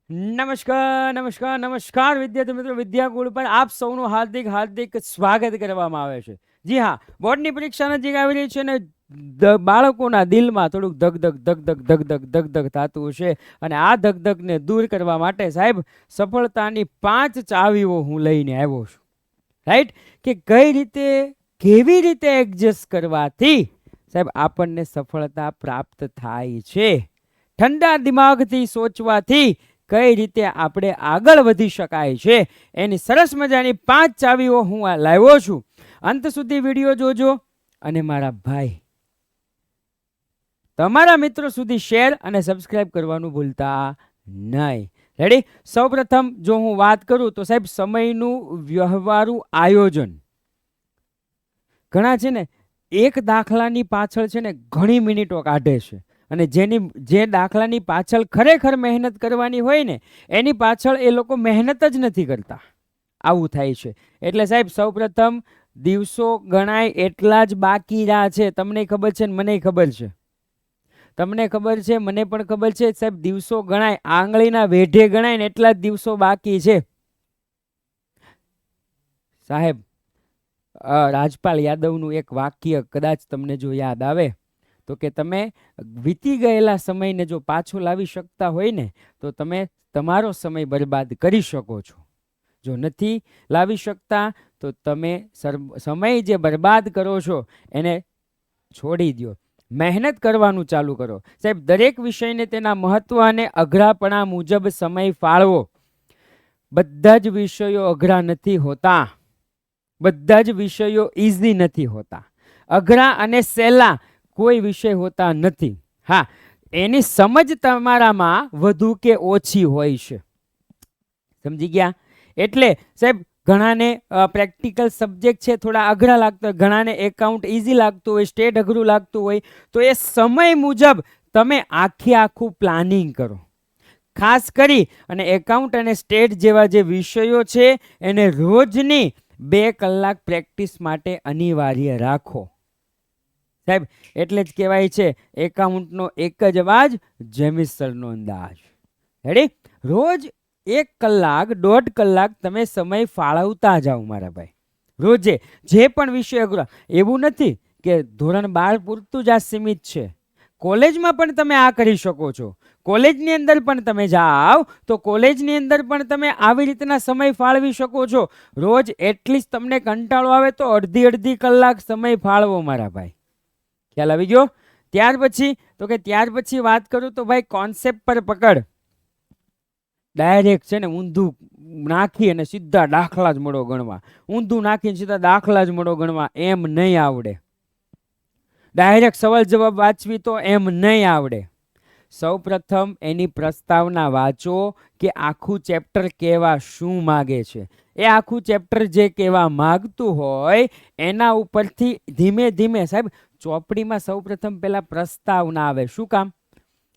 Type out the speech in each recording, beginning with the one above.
નમસ્કાર નમસ્કાર નમસ્કાર વિદ્યાર્થી મિત્રો, વિદ્યાકુળ પર આપ સૌનું હાર્દિક હાર્દિક સ્વાગત કરવામાં આવે છે. જી હા, બોર્ડની પરીક્ષા નજીક આવી રહી છે અને બાળકોના દિલમાં થોડુંક ધગધગ ધગધગ ધગધગ ધગધગ થતું છે. અને આ ધગધગને દૂર કરવા માટે સાહેબ સફળતાની 5 ચાવીઓ હું લઈને આવ્યો છું. રાઈટ, કે કઈ રીતે કેવી રીતે એડજસ્ટ કરવાથી સાહેબ આપણને સફળતા પ્રાપ્ત થાય છે. ઠંડા દિમાગથી સોચવાથી કઈ રીતે આપણે આગળ વધી શકાય છે, એની સરસ મજાની 5 ચાવીઓ હું લાવ્યો છું. અંત સુધી વિડીયો જોજો અને મારા ભાઈ તમારા મિત્રો સુધી શેર અને સબસ્ક્રાઇબ કરવાનું ભૂલતા નહીં. રેડી? સૌપ્રથમ જો હું વાત કરું તો સાહેબ સમયનું વ્યવહારુ આયોજન. ઘણા છે ને એક દાખલાની પાછળ છે ને ઘણી મિનિટો કાઢે છે અને જે દાખલાની પાછળ ખરેખર મહેનત કરવાની હોય ને એની પાછળ એ લોકો મહેનત જ નથી કરતા. આવું થાય છે. એટલે સાહેબ સૌપ્રથમ દિવસો ગણાય એટલા જ બાકી રહ્યા છે. તમને ખબર છે ને મને ખબર છે, તમને ખબર છે, મને પણ ખબર છે સાહેબ. દિવસો ગણાય, આંગળીના વેઢે ગણાય ને એટલા જ દિવસો બાકી છે સાહેબ. રાજપાલ યાદવનું એક વાક્ય કદાચ તમને જો યાદ આવે તો કે તમે વીતી ગયેલા સમયને જો પાછો લાવી શકતા હોય ને તો તમે તમારો સમય બરબાદ કરી શકો છો. જો નથી લાવી શકતા તો તમે સમય જે બરબાદ કરો છો એને છોડી દો, મહેનત કરવાનું ચાલુ કરો. સાહેબ દરેક વિષયને તેના મહત્વ અને અઘરાપણા મુજબ સમય ફાળવો. બધા જ વિષયો અઘરા નથી હોતા, બધા જ વિષયો ઇઝી નથી હોતા. અઘરા અને સહેલા કોઈ વિષય હોતા નથી. હા, એની સમજ તમારામાં વધુ કે ઓછી હોય છે. સમજી ગયા? એટલે સાહેબ ઘણાને પ્રેક્ટિકલ સબ્જેક્ટ છે થોડા અઘરા લાગતા હોય, ઘણાને એકાઉન્ટ ઇઝી લાગતું હોય, સ્ટેટ અઘરું લાગતું હોય, તો એ સમય મુજબ તમે આખું પ્લાનિંગ કરો. ખાસ કરી અને એકાઉન્ટ અને સ્ટેટ જેવા જે વિષયો છે એને રોજની 2 કલાક પ્રેક્ટિસ માટે અનિવાર્ય રાખો સાહેબ. એટલે જ કહેવાય છે એકાઉન્ટનો એક જ અવાજ, જેમિસરનો અંદાજ. રેડી? રોજ 1 કલાક 1.5 કલાક તમે સમય ફાળવતા જાઓ મારા ભાઈ. રોજે જે પણ વિષય અઘરો. એવું નથી કે ધોરણ 12 પૂરતું જ આ સીમિત છે. કોલેજમાં પણ તમે આ કરી શકો છો. કોલેજની અંદર પણ તમે જાઓ તો કોલેજની અંદર પણ તમે આવી રીતના સમય ફાળવી શકો છો. રોજ એટલીસ્ટ તમને કંટાળો આવે તો અડધી કલાક સમય ફાળવો મારા ભાઈ. ખ્યાલ આવી ગયો? ત્યાર પછી વાત કરું તો ભાઈ કોન્સેપ્ટ પર પકડ. ડાયરેક્ટ છે ને ઊંધું નાખી અને સીધા દાખલા જ મળો ગણવા, ઊંધું નાખીને સીધા દાખલા જ મળો ગણવા, એમ નહીં આવડે. ડાયરેક્ટ સવાલ જવાબ વાંચવી તો એમ નહીં આવડે. સૌપ્રથમ એની પ્રસ્તાવના વાંચો કે આખું ચેપ્ટર કહેવા શું માગે છે. એ આખું ચેપ્ટર જે કહેવા માગતું હોય એના ઉપરથી ધીમે ધીમે સાહેબ ચોપડીમાં સૌપ્રથમ પહેલા પ્રસ્તાવના આવે. શું કામ?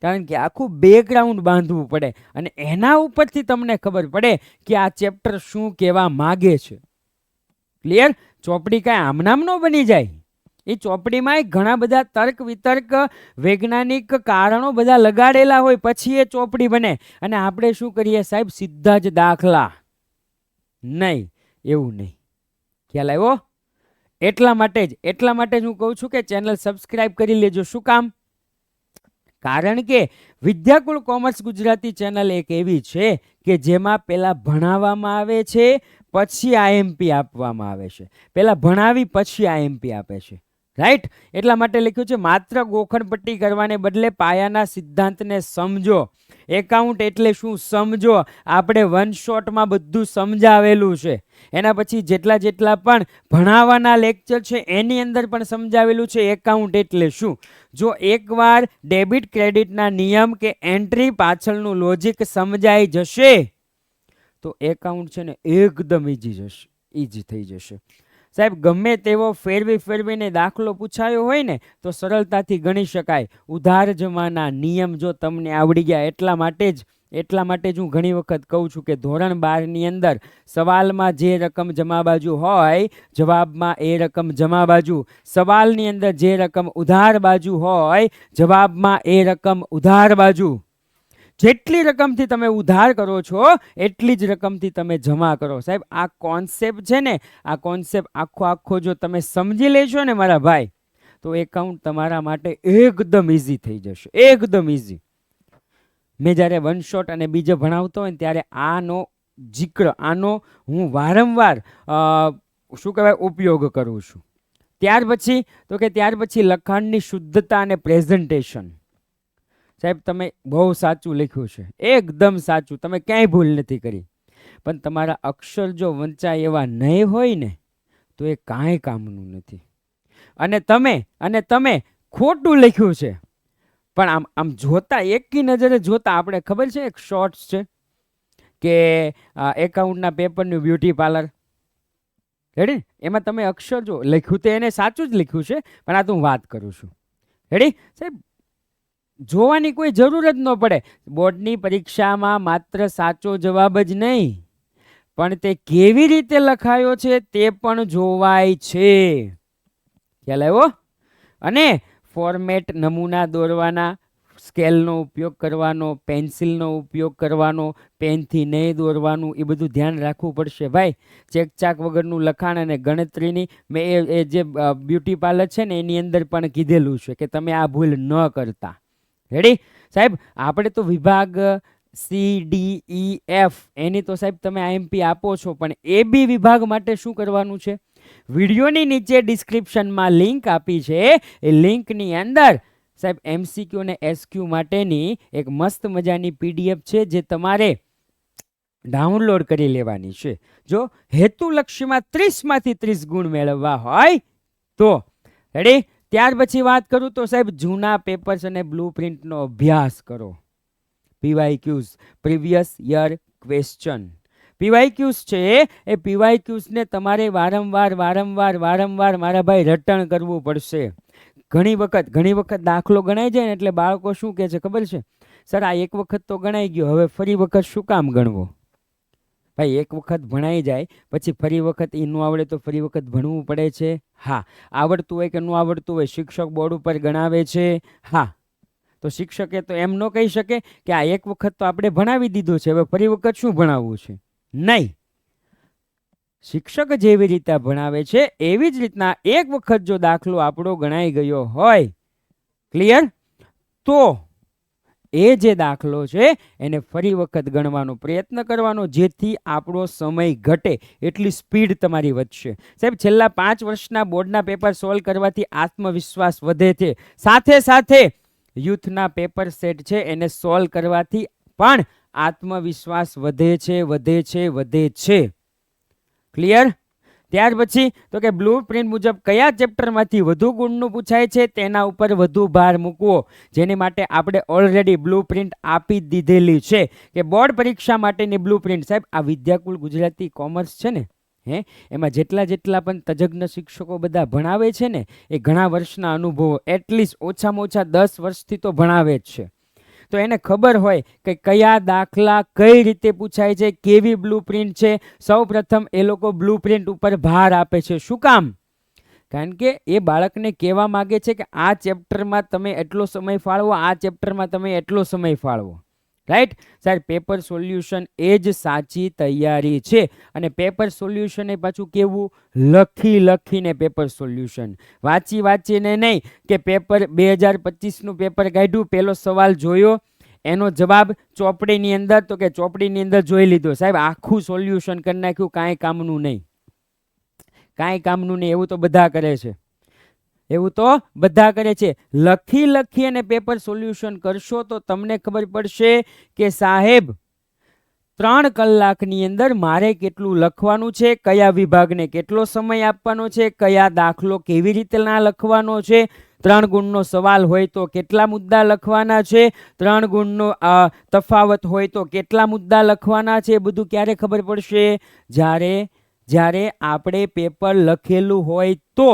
કારણ કે આખું બેકગ્રાઉન્ડ બાંધવું પડે અને એના ઉપરથી તમને ખબર પડે કે આ ચેપ્ટર શું કહેવા માગે છે. ક્લિયર? ચોપડી કાંઈ આમનામ ન બની જાય. એ ચોપડીમાં ઘણા બધા તર્ક વિતર્ક વૈજ્ઞાનિક કારણો બધા લગાડેલા હોય પછી એ ચોપડી બને. અને આપણે શું કરીએ સાહેબ? સીધા જ દાખલા. નહીં, એવું નહીં. ખ્યાલ આવ્યો? એટલા માટે જ હું કહું છું કે ચેનલ સબસ્ક્રાઇબ કરી લેજો. શું કામ? કારણ કે વિદ્યાકુળ કોમર્સ ગુજરાતી ચેનલ એક એવી છે કે જેમાં પહેલા ભણાવવામાં આવે છે પછી આઈએમપી આપવામાં આવે છે. પહેલા ભણાવી પછી આઈએમપી આપે છે. રાઈટ? એટલા માટે લખ્યું છે માત્ર ગોખણપટ્ટી કરવાને બદલે પાયાના સિદ્ધાંતને સમજો. એકાઉન્ટ એટલે શું સમજો. આપણે 1 શોટમાં બધું સમજાવેલું છે. એના પછી જેટલા પણ ભણાવવાના લેક્ચર છે એની અંદર પણ સમજાવેલું છે એકાઉન્ટ એટલે શું. જો એકવાર ડેબિટ ક્રેડિટના નિયમ કે એન્ટ્રી પાછળનું લોજિક સમજાઈ જશે તો એકાઉન્ટ છે ને એકદમ ઈઝી થઈ જશે સાહેબ. ગમે તેવો ફેરવીને દાખલો પૂછાયો હોય ને તો સરળતાથી ગણી શકાય. ઉધાર જમાના નિયમ જો તમને આવડી ગયા એટલા માટે જ હું ઘણી વખત કહું છું કે ધોરણ 12 ની અંદર સવાલમાં જે રકમ જમા બાજુ હોય જવાબમાં એ રકમ જમા બાજુ, સવાલની અંદર જે રકમ ઉધાર બાજુ હોય જવાબમાં એ રકમ ઉધાર બાજુ. જેટલી રકમથી તમે ઉધાર કરો છો એટલી જ રકમથી તમે જમા કરો. સાહેબ આ કોન્સેપ્ટ છે ને, આ કોન્સેપ્ટ આખો જો તમે સમજી લેશો ને મારા ભાઈ, તો એકાઉન્ટ તમારા માટે એકદમ ઇઝી થઈ જશે, એકદમ ઇઝી. મેં જ્યારે વન શોટ અને બીજો ભણાવતો હોય ને ત્યારે આનો જિક્ર, આનો હું વારંવાર શું કહેવાય ઉપયોગ કરું છું. ત્યાર પછી તો કે ત્યાર પછી લખાણની શુદ્ધતા અને પ્રેઝન્ટેશન. સાહેબ તમે બહુ સાચું લખ્યું છે, એકદમ સાચું, તમે ક્યાંય ભૂલ નથી કરી. પણ તમારા અક્ષર જો વંચાય એવા નહીં હોય ને તો એ કાંઈ કામનું નથી. અને તમે ખોટું લખ્યું છે, પણ આમ જોતા એકી નજરે જોતા આપણે ખબર છે એક શોર્ટ્સ છે કે એકાઉન્ટના પેપરનું બ્યુટી પાર્લર, રેડી? એમાં તમે અક્ષર જો લખ્યું તો એને સાચું જ લખ્યું છે, પણ આ તો હું વાત કરું છું, રેડી? સાહેબ જોવાની કોઈ જરૂર જ ન પડે. બોર્ડની પરીક્ષામાં માત્ર સાચો જવાબ જ નહીં, પણ તે કેવી રીતે લખાયો છે તે પણ જોવાય છે. ખ્યાલ આવ્યો? અને ફોર્મેટ, નમૂના દોરવાના, સ્કેલનો ઉપયોગ કરવાનો, પેન્સિલનો ઉપયોગ કરવાનો, પેનથી નહીં દોરવાનું, એ બધું ધ્યાન રાખવું પડશે ભાઈ. ચેકચાક વગરનું લખાણ અને ગણતરીની મેં એ જે બ્યુટી પાર્લર છે ને એની અંદર પણ કીધેલું છે કે તમે આ ભૂલ ન કરતા. રેડી? સાહેબ આપણે તો વિભાગ CDEF એની તો સાહેબ તમે IMP આપો છો, પણ AB વિભાગ માટે શું કરવાનું છે? વિડીયોની નીચે ડિસ્ક્રિપ્શનમાં લિંક આપી છે, એ લિંકની અંદર સાહેબ MCQ અને SQ માટેની એક મસ્ત મજાની PDF છે જે તમારે ડાઉનલોડ કરી લેવાની છે. જો હેતુલક્ષ્યમાં 30માંથી 30 ગુણ મેળવવા હોય તો. રેડી? ત્યાર પછી વાત કરું તો સાહેબ જૂના પેપર્સ અને બ્લુ પ્રિન્ટનો અભ્યાસ કરો. PYQs, previous year question. PYQs છે એ PYQs ને તમારે વારંવાર મારા ભાઈ રટણ કરવું પડશે. ઘણી વખત દાખલો ગણાઈ જાય ને એટલે બાળકો શું કહે છે ખબર છે? સર આ એક વખત તો ગણાઈ ગયો, હવે ફરી વખત શું કામ ગણવો? ભાઈ એક વખત ભણાઈ જાય પછી ફરી વખત એ ન આવડે તો ફરી વખત ભણવું પડે છે. હા, આવડતું હોય કે ન આવડતું હોય, શિક્ષક બોર્ડ ઉપર ગણાવે છે. હા, તો શિક્ષકે તો એમ ન કહી શકે કે આ એક વખત તો આપણે ભણાવી દીધું છે, હવે ફરી વખત શું ભણાવવું છે? નહીં. શિક્ષક જેવી રીતે ભણાવે છે એવી જ રીતના એક વખત જો દાખલો આપણો ગણાઈ ગયો હોય, ક્લિયર, તો એ જે દાખલો છે એને ફરી વખત ગણવાનો પ્રયત્ન કરવાનો, જેથી આપણો સમય ઘટે, એટલી સ્પીડ તમારી વધશે. સાહેબ છેલ્લા 5 વર્ષના બોર્ડના પેપર સોલ્વ કરવાથી આત્મવિશ્વાસ વધે છે, સાથે સાથે યુથના પેપર સેટ છે એને સોલ્વ કરવાથી પણ આત્મવિશ્વાસ વધે છે. ક્લિયર? ત્યાર પછી તો કે બ્લુ પ્રિન્ટ મુજબ કયા ચેપ્ટરમાંથી વધુ ગુણનું પૂછાય છે તેના ઉપર વધુ ભાર મૂકવો, જેની માટે આપણે ઓલરેડી બ્લુ પ્રિન્ટ આપી દીધેલી છે કે બોર્ડ પરીક્ષા માટેની બ્લુ પ્રિન્ટ. સાહેબ આ વિદ્યાકુલ ગુજરાતી કોમર્સ છે ને, એમાં જેટલા પણ તજજ્ઞ શિક્ષકો બધા ભણાવે છે ને એ ઘણા વર્ષના અનુભવો, એટલીસ્ટ ઓછામાં ઓછા 10 વર્ષથી તો ભણાવે જ છે. તો એને ખબર હોય કે કયા દાખલા કઈ રીતે પૂછાય છે, કેવી બ્લુ પ્રિન્ટ છે. સૌ પ્રથમ એ લોકો બ્લુ પ્રિન્ટ ઉપર ભાર આપે છે. શું કામ? કારણ કે એ બાળકને કહેવા માગે છે કે આ ચેપ્ટરમાં તમે એટલો સમય ફાળવો, આ ચેપ્ટરમાં તમે એટલો સમય ફાળવો. રાઈટ? સાહેબ પેપર સોલ્યુશન એ જ સાચી તૈયારી છે. અને પેપર સોલ્યુશન એ પાછું કેવું? લખીને પેપર સોલ્યુશન, વાંચીને નહીં કે પેપર 2025નું પેપર કાઢ્યું, પેલો સવાલ જોયો, એનો જવાબ ચોપડીની અંદર, તો કે ચોપડીની અંદર જોઈ લીધો. સાહેબ આખું સોલ્યુશન કરી નાખ્યું, કાંઈ કામનું નહીં. એવું તો બધા કરે છે. લખી અને પેપર સોલ્યુશન કરશો તો તમને ખબર પડશે કે સાહેબ 3 કલાકની અંદર મારે કેટલું લખવાનું છે, કયા વિભાગને કેટલો સમય આપવાનો છે, કયા દાખલો કેવી રીતે ના લખવાનો છે, 3 ગુણનો સવાલ હોય તો કેટલા મુદ્દા લખવાના છે, 3 ગુણનો તફાવત હોય તો કેટલા મુદ્દા લખવાના છે. એ બધું ક્યારે ખબર પડશે? જ્યારે આપણે પેપર લખેલું હોય તો.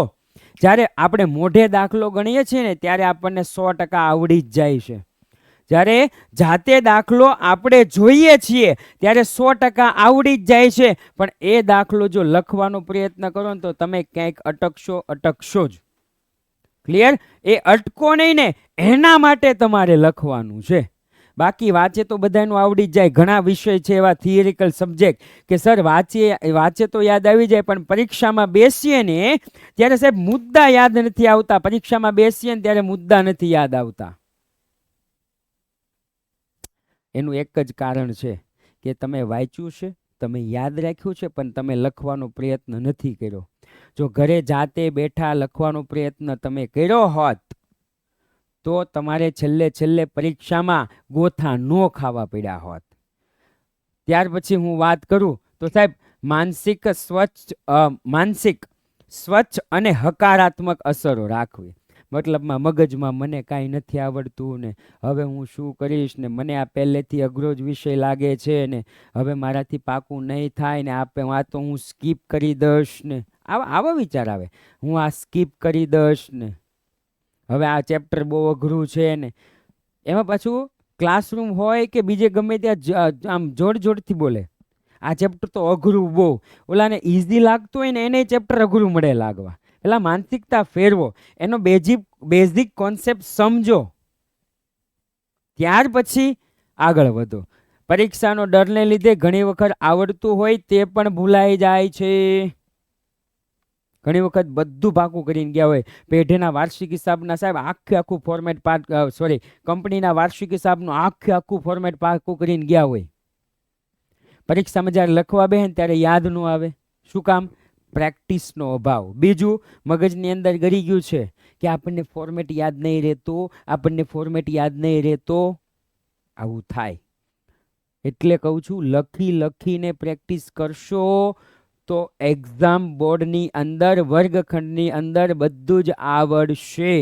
જ્યારે આપણે મોઢે દાખલો ગણીએ છીએ ને ત્યારે આપણને 100% આવડી જ જાય છે. જ્યારે જાતે દાખલો આપણે જોઈએ છીએ ત્યારે 100% આવડી જ જાય છે. પણ એ દાખલો જો લખવાનો પ્રયત્ન કરો ને તો તમે ક્યાંક અટકશો જ. ક્લિયર? એ અટકો નહીં ને, એના માટે તમારે લખવાનું છે. બાકી વાંચે તો બધાનું આવડી જ જાય. ઘણા વિષય છે એવા થિયરિકલ સબ્જેક્ટ કે સર વાંચે તો યાદ આવી જાય, પણ પરીક્ષામાં બેસીએ ને ત્યારે સાહેબ મુદ્દા યાદ નથી આવતા. પરીક્ષામાં બેસીએ ને ત્યારે મુદ્દા નથી યાદ આવતા. એનું એક જ કારણ છે કે તમે વાંચ્યું છે, તમે યાદ રાખ્યું છે, પણ તમે લખવાનો પ્રયત્ન નથી કર્યો. જો ઘરે જાતે બેઠા લખવાનો પ્રયત્ન તમે કર્યો હોત તો તમારે છેલ્લે પરીક્ષામાં ગોથા ન ખાવા પડ્યા હોત. ત્યાર પછી હું વાત કરું તો સાહેબ માનસિક સ્વચ્છ અને હકારાત્મક અસરો રાખવી. મતલબમાં મગજમાં મને કાંઈ નથી આવડતું ને હવે હું શું કરીશ ને મને આ પહેલેથી અઘરો જ વિષય લાગે છે ને હવે મારાથી પાકું નહીં થાય ને આ તો હું સ્કીપ કરી દઈશ ને આવા વિચાર આવે. હું આ સ્કીપ કરી દઈશ ને હવે આ ચેપ્ટર બહુ અઘરું છે ને એમાં પાછું ક્લાસરૂમ હોય કે બીજે ગમે ત્યાં આમ જોડથી બોલે આ ચેપ્ટર તો અઘરું બહુ. ઓલાને ઇઝી લાગતું હોય ને એને ચેપ્ટર અઘરું મળે લાગવા. પેલા માનસિકતા ફેરવો, એનો બેઝિક કોન્સેપ્ટ સમજો, ત્યાર પછી આગળ વધો. પરીક્ષાનો ડરને લીધે ઘણી વખત આવડતું હોય તે પણ ભૂલાઈ જાય છે. ઘણી વખત બધું પાકું કરીને ગયા હોય. પેઢીના વાર્ષિક હિસાબના સાહેબ આખું ફોર્મેટ કંપનીના વાર્ષિક હિસાબનું આખું ફોર્મેટ પાકું કરીને ગયા હોય. પરીક્ષામાં જ્યારે લખવા બેસે ને ત્યારે યાદ ન આવે. શું કામ? પ્રેક્ટિસનો અભાવ. બીજું, મગજની અંદર ગરી ગયું છે કે આપણને ફોર્મેટ યાદ નહીં રહેતો. આવું થાય. એટલે કહું છું લખીને પ્રેક્ટિસ કરશો તો એક્ઝામ બોર્ડની અંદર વર્ગખંડની અંદર બધું જ આવડશે.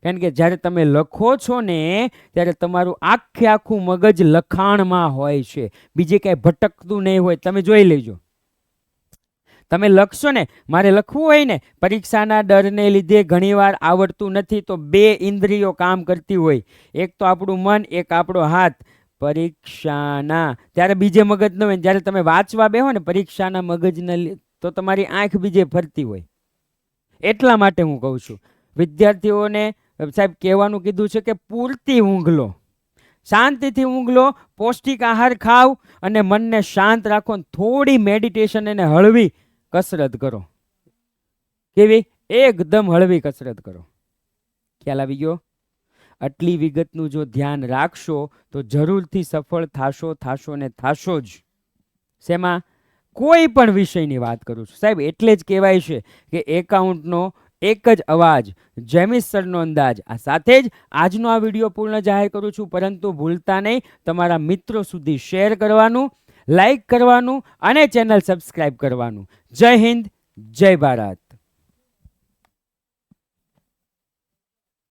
કારણ કે જ્યારે તમે લખો છો ને ત્યારે તમારું આખું મગજ લખાણમાં હોય છે, બીજે કાંઈ ભટકતું નહીં હોય. તમે જોઈ લેજો. તમે લખશો ને, મારે લખવું હોય ને પરીક્ષાના ડરને લીધે ઘણીવાર આવડતું નથી તો 2 ઇન્દ્રિયો કામ કરતી હોય. એક તો આપણું મન, એક આપણો હાથ. પરીક્ષાના ત્યારે બીજે મગજ ન હોય. જ્યારે તમે વાંચવા બેહો ને પરીક્ષાના મગજને તો તમારી આંખ બીજે ફરતી હોય. એટલા માટે હું કહું છું વિદ્યાર્થીઓને સાહેબ કહેવાનું કીધું છે કે પૂરતી ઊંઘ લો, શાંતિથી ઊંઘ લો, પૌષ્ટિક આહાર ખાવ અને મનને શાંત રાખો. થોડી મેડિટેશન અને હળવી કસરત કરો. કેવી? એકદમ હળવી કસરત કરો. ખ્યાલ આવી ગયો? આટલી વિગતનું જો ધ્યાન રાખશો તો જરૂરથી સફળ થાશો ને થાશો જ. શેમાં? કોઈ પણ વિષયની વાત કરું છું સાહેબ. એટલે જ કહેવાય છે કે એકાઉન્ટનો એક જ અવાજ, જેમિસ સરનો અંદાજ. આ સાથે જ આજનો આ વિડીયો પૂર્ણ જાહેર કરું છું. પરંતુ ભૂલતા નહીં તમારા મિત્રો સુધી શેર કરવાનું, લાઈક કરવાનું અને ચેનલ સબસ્ક્રાઈબ કરવાનું. જય હિન્દ, જય ભારત.